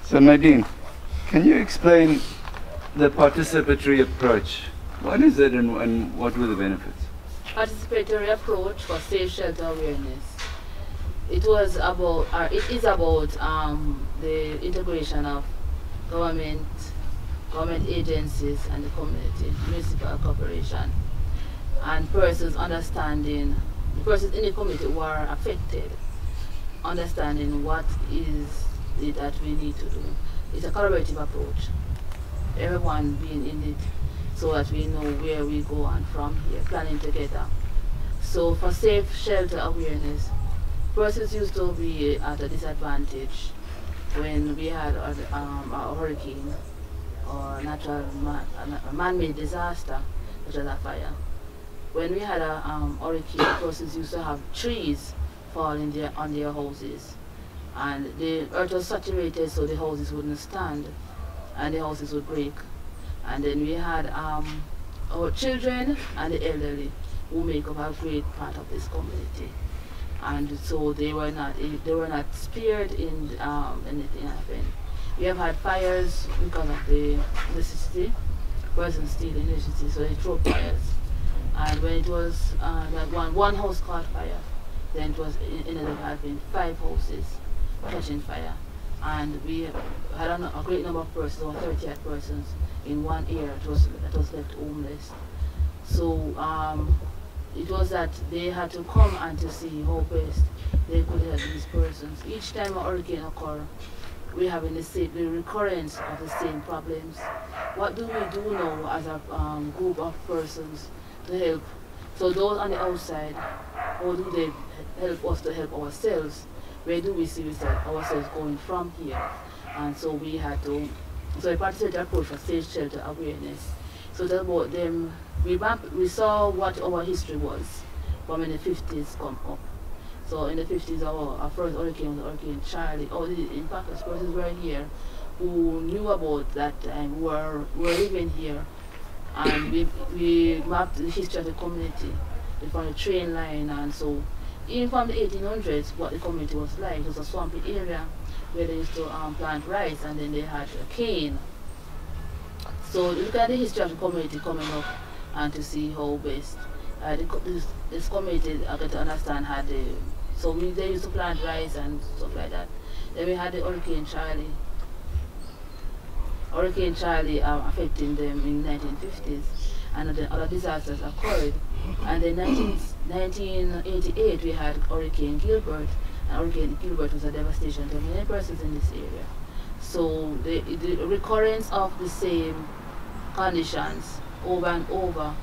So Nadine, can you explain the participatory approach? What is it and what were the benefits? Participatory approach for safe shelter awareness. It was about, or it is about the integration of government agencies and the community, municipal corporation, and persons understanding, the persons in the community who are affected, understanding what is it that we need to do. It's a collaborative approach. Everyone being in it so that we know where we go and from here, planning together. So for safe shelter awareness, persons used to be at a disadvantage when we had a hurricane or natural man-made disaster, such as a fire. When we had a hurricane, persons used to have trees falling on their houses, and the earth was saturated so the houses wouldn't stand and the houses would break. And then we had our children and the elderly who make up a great part of this community. And so they were not spared in anything happened. We have had fires because of the electricity, persons stealing electricity, so they throw fires. And when it was like one house caught fire, then it was ended up having 5 houses catching fire. And we had a great number of persons, over 38 persons in one area that was left homeless. So it was that they had to come and to see how best they could help these persons. Each time a hurricane occurs, we're having the recurrence of the same problems. What do we do now as a group of persons to help? So those on the outside, how do they help us to help ourselves? Where do we see ourselves going from here? And so we had to, so a participatory approach for safe shelter awareness. So that's about them, we saw what our history was from in the 50s come up. So in the 50s, our first hurricane was Hurricane Charlie. In fact, those persons were here who knew about that time, were living here. And we mapped the history of the community from the train line, and so even from the 1800s, what the community was like. It was a swampy area where they used to plant rice, and then they had a cane. So look at the history of the community coming up and to see how best this community, I got to understand, had the, so they used to plant rice and stuff like that. Then we had the Hurricane Charlie. Hurricane Charlie affecting them in the 1950s, and then other disasters occurred. And in 1988 we had Hurricane Gilbert, and Hurricane Gilbert was a devastation to many persons in this area. So the recurrence of the same conditions over and over,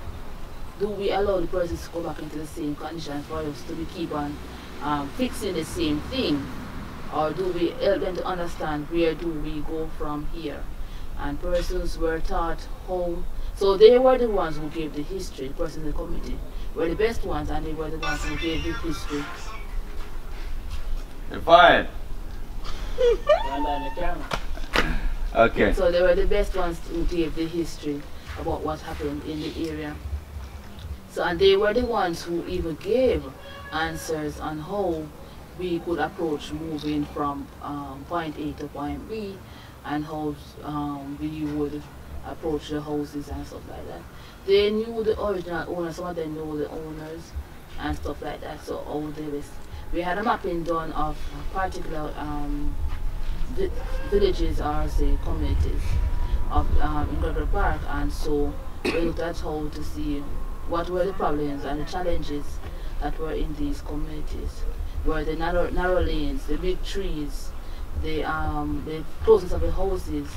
do we allow the persons to go back into the same conditions for us to keep on fixing the same thing, or do we help them to understand where do we go from here? And persons were taught how, so they were the ones who gave the history, the persons in the community were the best ones, and they were the ones who gave the history. You're fired. Okay. So they were the best ones who gave the history about what happened in the area. So, and they were the ones who even gave answers on how we could approach moving from point A to point B, and how we would approach the houses and stuff like that. They knew the original owners, some of them knew the owners and stuff like that. So all this, we had a mapping done of particular villages or say communities of in Gregory Park, and so we looked at how to see what were the problems and the challenges that were in these communities. Were the narrow lanes, the big trees, the closeness of the houses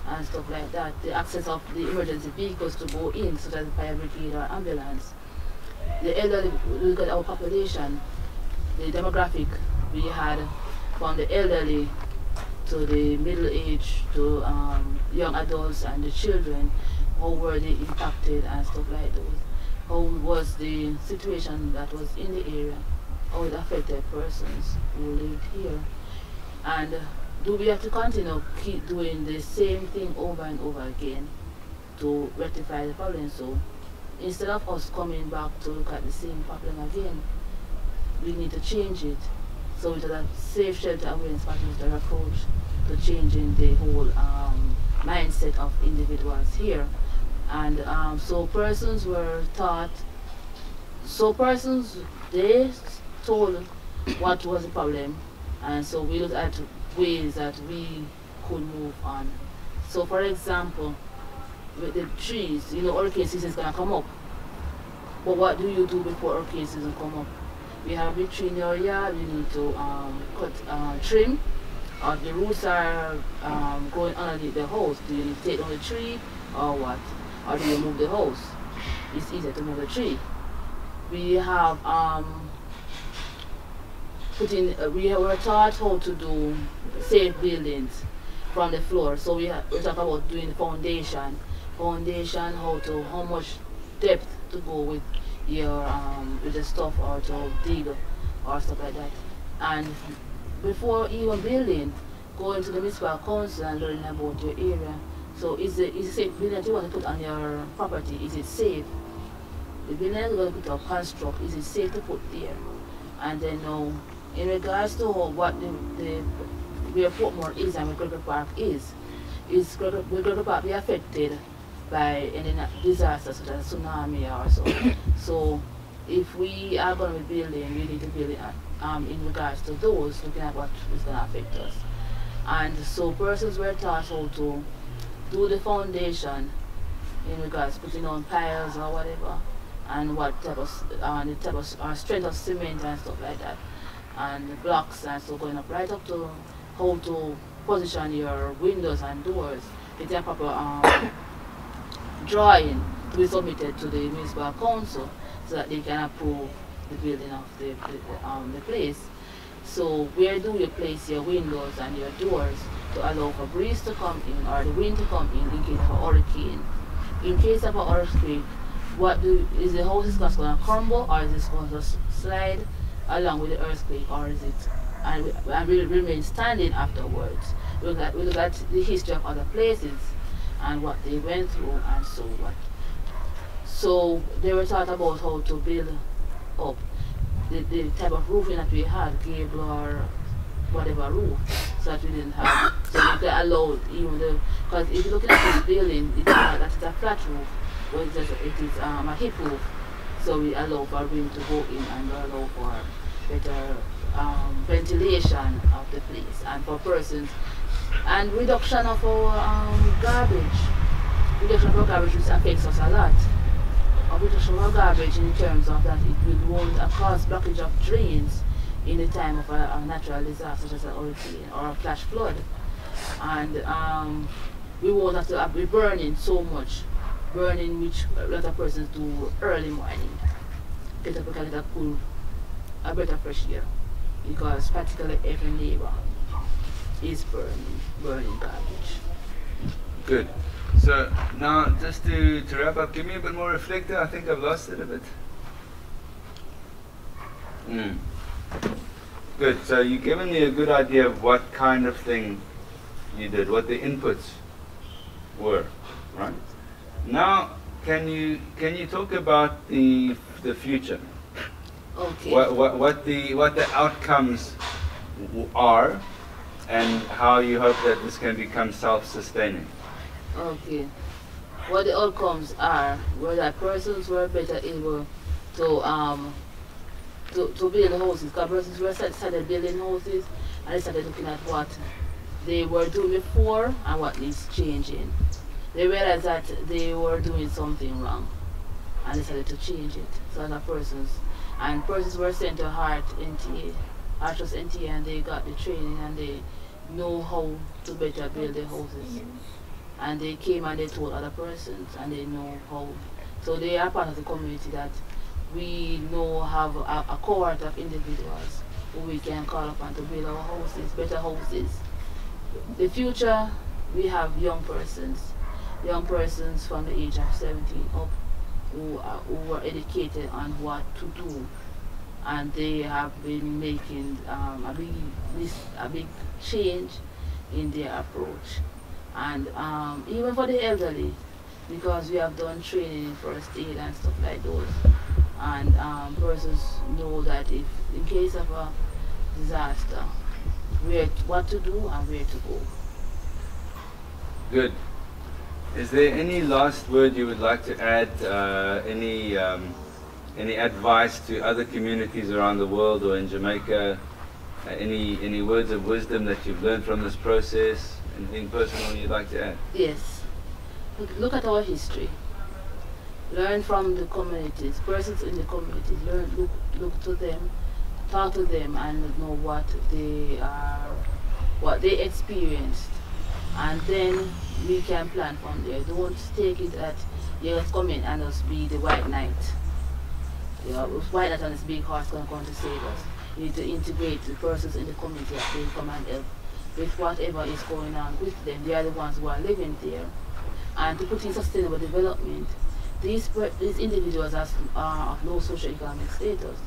and stuff like that, the access of the emergency vehicles to go in, such as the fire brigade or ambulance. The elderly, look at our population, the demographic we had from the elderly to the middle age to young adults and the children, how were they impacted and stuff like those. How was the situation that was in the area, how it affected persons who lived here. And do we have to continue keep doing the same thing over and over again to rectify the problem? So instead of us coming back to look at the same problem again, we need to change it. So with a safe shelter awareness participatory approach, to changing the whole mindset of individuals here. And so persons were taught, so persons, they told what was the problem, and so we looked at ways that we could move on. So for example, with the trees, you know, hurricane season is gonna come up. But what do you do before hurricane season come up? You have a tree in your yard, you need to cut, trim, or the roots are going underneath the house. Do you need to take down the tree or what? Or do you move the house? It's easier to move the tree. We have we were taught how to do safe buildings from the floor. So we talk about doing the foundation, how much depth to go with the stuff, or to dig or stuff like that. And before even building, going to the municipal council and learning about your area. So is it safe building that you want to put on your property? Is it safe? The building you're going to put up, construct, is it safe to put there? And then now, in regards to what where Portmore is and where Gregory Park is will Gregory Park be affected by any disasters such as tsunami or so? So if we are going to be building, we need to build it in regards to those, looking at what is going to affect us. And so persons were taught how to do the foundation in regards to putting on piles or whatever, and what type of the type of strength of cement and stuff like that, and blocks, and so going up right up to how to position your windows and doors. It's a proper drawing to be submitted to the municipal council so that they can approve the building of the place. So where do you place your windows and your doors to allow for breeze to come in or the wind to come in case of a hurricane? In case of an earthquake, is the house is going to crumble, or is it going to slide along with the earthquake, or is it and will remain standing afterwards? We look at the history of other places and what they went through, and so what. So they were taught about how to build up the type of roofing that we had, gable or whatever roof, so that we didn't have, so we could allow even because if you're looking at this building, it's not that it's a flat roof, but it is a hip roof, so we allow for wind to go in and allow for better ventilation of the place and for persons, and reduction of our garbage. Reduction of our garbage, which affects us a lot. Reduction of our garbage in terms of that it won't cause blockage of drains in the time of a natural disaster such as a hurricane or a flash flood. And we won't have to be burning so much, burning which a lot of persons do early morning. Get up and get a better fresh air, because practically every neighbor is burning garbage. Good. So now, just to wrap up, give me a bit more reflector. I think I've lost it a bit. Good. So you've given me a good idea of what kind of thing you did, what the inputs were, right? Now, can you talk about the future? Okay. What the outcomes are, and how you hope that this can become self-sustaining. Okay. What the outcomes are were that persons were better able to build houses, because persons were started building houses and they started looking at what they were doing before and what needs changing. They realized that they were doing something wrong and they started to change it. So other persons were sent to Heart Trust NTA, and they got the training and they know how to better build their houses. And they came and they told other persons, and they know how. So they are part of the community that we know have a cohort of individuals who we can call upon to build our houses, better houses. The future, we have young persons from the age of 17 up who were educated on what to do, and they have been making a big change in their approach. And even for the elderly, because we have done training in first aid and stuff like those, and persons know that if in case of a disaster, what to do and where to go. Good. Is there any last word you would like to add? Any advice to other communities around the world or in Jamaica? Any words of wisdom that you've learned from this process? Anything personal you'd like to add? Yes. Look at our history. Learn from the communities, persons in the communities. Look to them, talk to them, and know what they experienced, and then we can plan from there. Don't take it that you just come in and just be the white knight. You know, white knight on this big horse gonna come to save us. You need to integrate the persons in the community that they come and help with whatever is going on with them. They are the ones who are living there, and to put in sustainable development. These individuals are of low socio-economic status.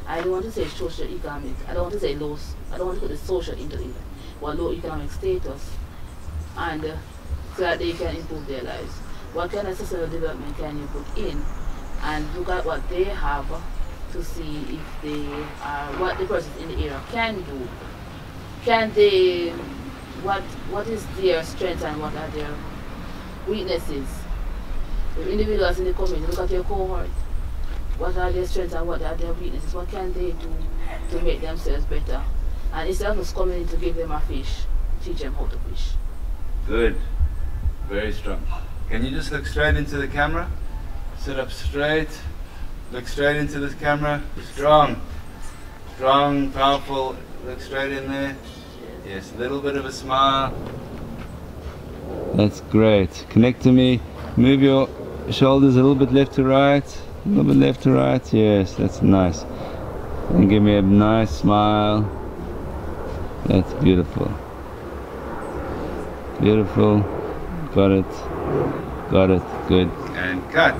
I don't want to say socio-economic. I don't want to say low. I don't want to put the social into it, but low economic status, and so that they can improve their lives. What kind of sustainable development can you put in, and look at what they have to see if they are what the persons in the area can do. Can they? What is their strengths and what are their weaknesses? The individuals in the community, look at your cohort. What are their strengths and what are their weaknesses? What can they do to make themselves better? And instead of just coming in to give them a fish, teach them how to fish. Good. Very strong. Can you just look straight into the camera? Sit up straight. Look straight into this camera. Strong. Strong, powerful. Look straight in there. Yes, a little bit of a smile. That's great. Connect to me. Move your shoulders a little bit left to right. A little bit left to right. Yes, that's nice. And give me a nice smile. That's beautiful. Beautiful. Got it. Got it. Good. And cut.